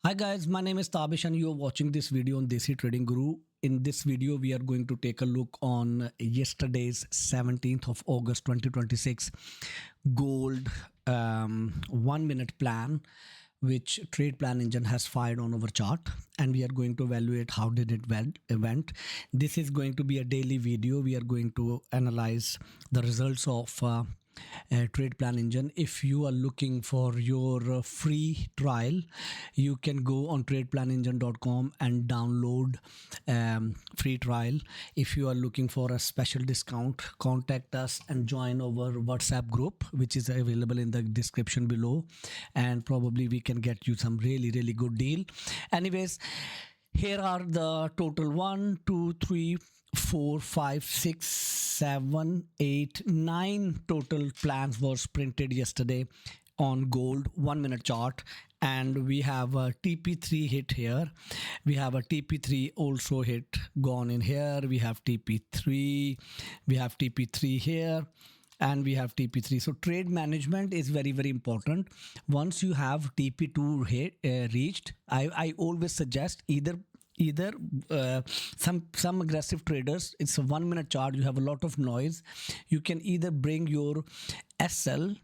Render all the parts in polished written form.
Hi guys, my name is Tabish and you are watching this video on Desi Trading Guru. In this video, we are going to take a look on yesterday's 17th of August 2026 gold 1 minute plan which TradePlan Engine has fired on our chart, and we are going to evaluate how did it went. This is going to be a daily video. We are going to analyze the results of TradePlan Engine. If you are looking for your free trial, you can go on TradePlanEngine.com and download free trial. If you are looking for a special discount, contact us and join our WhatsApp group, which is available in the description below, and probably we can get you some really good deal. Anyways, here are the total 1 2 3 4 5 6 7 8 9 total plans was printed yesterday on gold 1 minute chart, and we have a TP3 hit here. We have a TP3 also hit gone in here. We have TP3, we have TP3 here, and we have TP3. So trade management is very important. Once you have TP2 hit, reached, I always suggest either some aggressive traders, it's a 1 minute chart, you have a lot of noise. You can either bring your SL,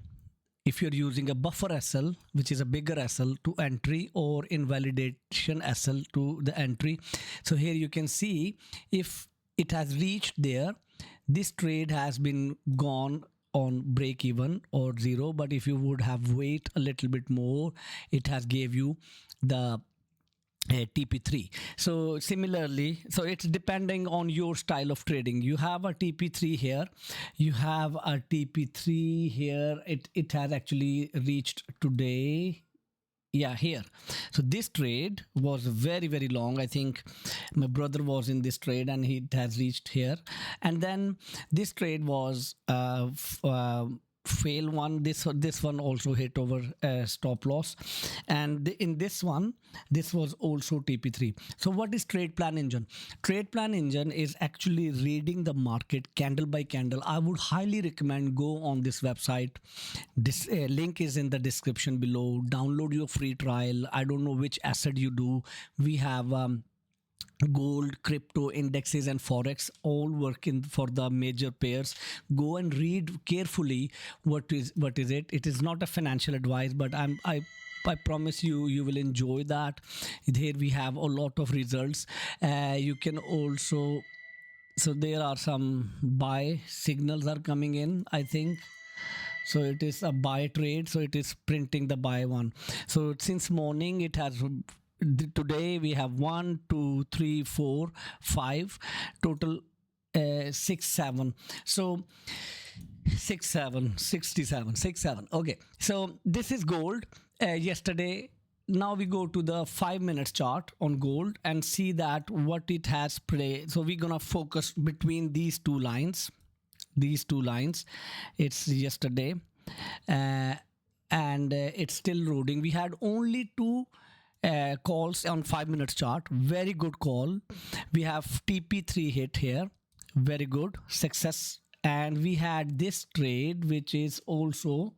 if you're using a buffer SL, which is a bigger SL, to entry, or invalidation SL to the entry. So here you can see if it has reached there, this trade has been gone on break even or zero. But if you would have wait a little bit more, it has gave you the TP3. So similarly, so it's depending on your style of trading. You have a TP3 here, you have a TP3 here. It has actually reached today, yeah, here. So this trade was very long. I think my brother was in this trade and it has reached here. And then this trade was fail one. This one also hit over stop loss, and in this one, this was also TP3. So what is TradePlan Engine? TradePlan Engine is actually reading the market candle by candle. I would highly recommend go on this website. This link is in the description below. Download your free trial. I don't know which asset you do. We have gold, crypto, indexes, and forex all working for the major pairs. Go and read carefully what is it. It is not a financial advice, but I promise you will enjoy that. Here we have a lot of results. You can also, so there are some buy signals are coming in, I think. So it is a buy trade, so it is printing the buy one. So since morning it has, today we have 1 2 3 4 5 total 6 7. So 6 7 67 6 7. Okay, so this is gold yesterday. Now we go to the 5 minutes chart on gold and see that what it has played. So we're gonna focus between these two lines. It's yesterday, and it's still rolling. We had only two calls on 5 minutes chart. Very good call. We have TP3 hit here, very good success. And we had this trade which is also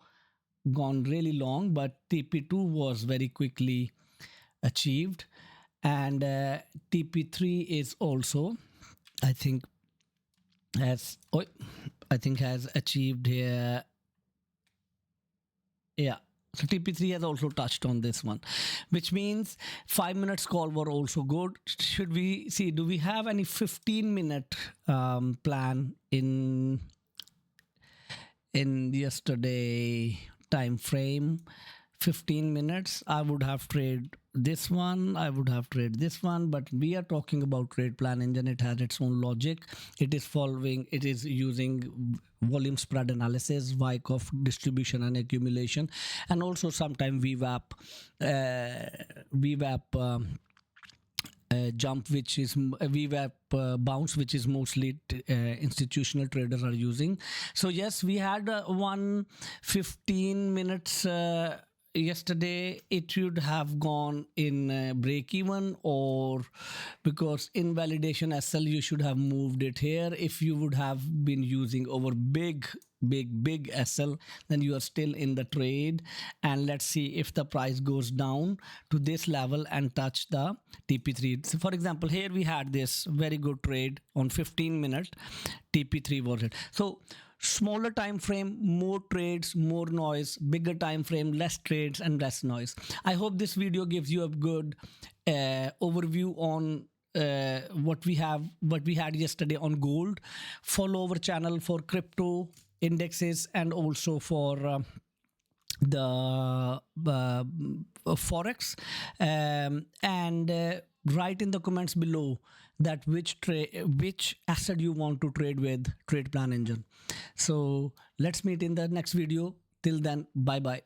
gone really long, but TP2 was very quickly achieved. And TP3 is also, I think has achieved here. Yeah, so TP3 has also touched on this one, which means 5 minutes call were also good. Should we see, do we have any 15-minute plan in yesterday time frame? 15 minutes, I would have traded this one, I would have traded this one, but we are talking about TradePlan Engine. It has its own logic. It is following, it is using volume spread analysis, Wyckoff distribution and accumulation, and also sometimes VWAP jump, which is VWAP bounce, which is mostly institutional traders are using. So yes, we had 15 minutes yesterday. It should have gone in break even, or because invalidation SL, you should have moved it here if you would have been using over big big SL, then you are still in the trade. And let's see if the price goes down to this level and touch the TP3. So for example, here we had this very good trade on 15-minute. TP3 was it. So smaller time frame, more trades, more noise. Bigger time frame, less trades and less noise. I hope this video gives you a good overview on what we had yesterday on gold. Follow our channel for crypto indexes and also for the forex, and write in the comments below that which asset you want to trade with TradePlan Engine. So let's meet in the next video. Till then, bye bye.